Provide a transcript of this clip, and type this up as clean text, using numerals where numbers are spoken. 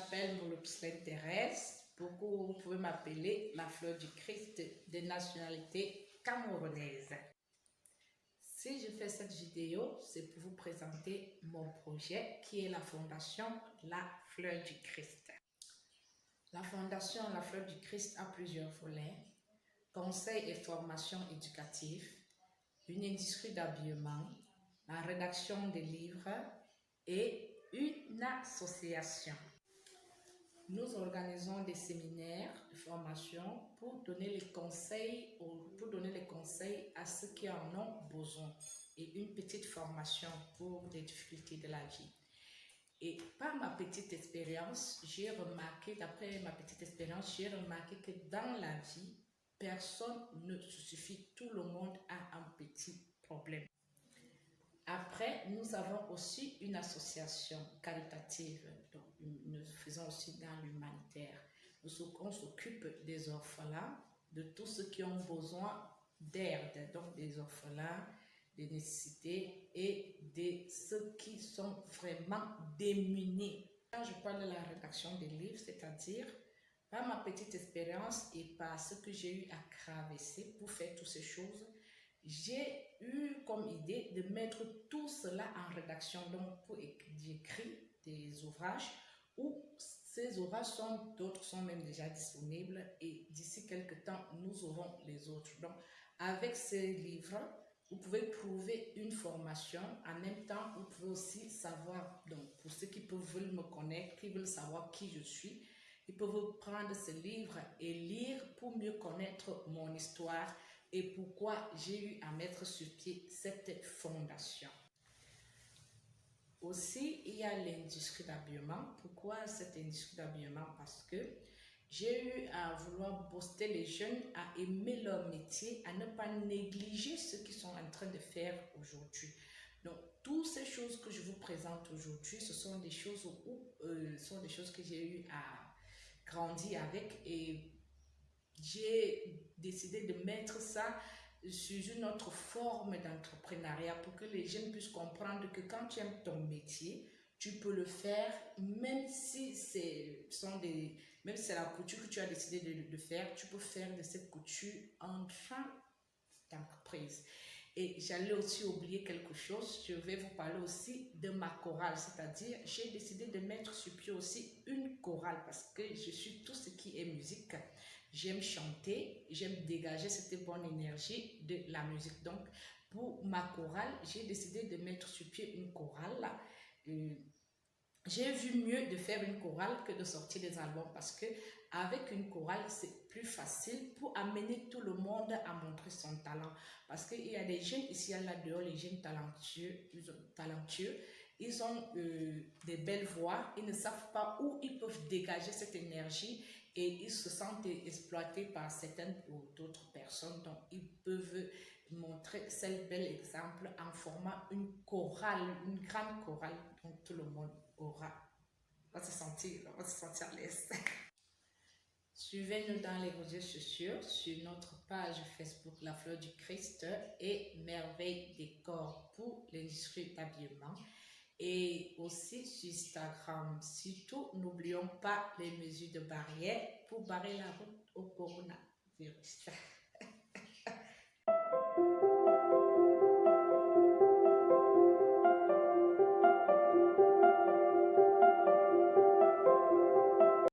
m'appelle Molopslène Thérèse. Beaucoup, vous pouvez m'appeler la fleur du Christ de nationalité camerounaise. Si je fais cette vidéo, c'est pour vous présenter mon projet qui est la fondation La Fleur du Christ. La fondation La Fleur du Christ a plusieurs volets: conseils et formation éducative, une industrie d'habillement, la rédaction des livres et une association. Nous organisons des séminaires de formation pour donner les conseils à ceux qui en ont besoin et une petite formation pour les difficultés de la vie. Et par ma petite expérience, d'après ma petite expérience, j'ai remarqué que dans la vie, personne ne se suffit, tout le monde a un petit problème. Après, nous avons aussi une association caritative, donc nous faisons aussi dans l'humanitaire. On s'occupe des orphelins, de tous ceux qui ont besoin d'aide, donc des orphelins, des nécessités et de ceux qui sont vraiment démunis. Quand je parle de la rédaction des livres, c'est-à-dire par ma petite expérience et par ce que j'ai eu à traverser pour faire toutes ces choses, j'ai eu comme idée de mettre tout cela en rédaction. Donc, j'écris des ouvrages où ces ouvrages d'autres sont même déjà disponibles et d'ici quelques temps, nous aurons les autres. Donc, avec ces livres, vous pouvez trouver une formation. En même temps, vous pouvez aussi savoir, donc pour ceux qui veulent me connaître, qui veulent savoir qui je suis, ils peuvent prendre ce livre et lire pour mieux connaître mon histoire et pourquoi j'ai eu à mettre sur pied cette fondation. Aussi, il y a l'industrie d'habillement. Pourquoi cette industrie d'habillement? Parce que j'ai eu à vouloir booster les jeunes à aimer leur métier, à ne pas négliger ce qu'ils sont en train de faire aujourd'hui. Donc, toutes ces choses que je vous présente aujourd'hui, ce sont des choses que j'ai eu à grandir avec et j'ai décidé de mettre ça sur une autre forme d'entrepreneuriat pour que les jeunes puissent comprendre que quand tu aimes ton métier, tu peux le faire même si c'est la couture que tu as décidé de faire, tu peux faire de cette couture un champ d'entreprise. Et j'allais aussi oublier quelque chose, je vais vous parler aussi de ma chorale, c'est-à-dire j'ai décidé de mettre sur pied aussi une chorale parce que je suis tout ce qui est musique. J'aime chanter, j'aime dégager cette bonne énergie de la musique. Donc, pour ma chorale, j'ai décidé de mettre sur pied une chorale. J'ai vu mieux de faire une chorale que de sortir des albums parce que avec une chorale, c'est plus facile pour amener tout le monde à montrer son talent. Parce qu'il y a des jeunes ici, là-dehors, les jeunes talentueux, ils ont des belles voix, ils ne savent pas où ils peuvent dégager cette énergie et ils se sentent exploités par certaines ou d'autres personnes. Donc, ils peuvent montrer ce bel exemple en formant une chorale, une grande chorale dont tout le monde va se sentir à l'aise. Suivez-nous dans les réseaux sociaux, sur notre page Facebook La Fleur du Christ et Merveille Décor pour l'industrie d'habillement. Et aussi sur Instagram. Surtout, n'oublions pas les mesures de barrière pour barrer la route au coronavirus.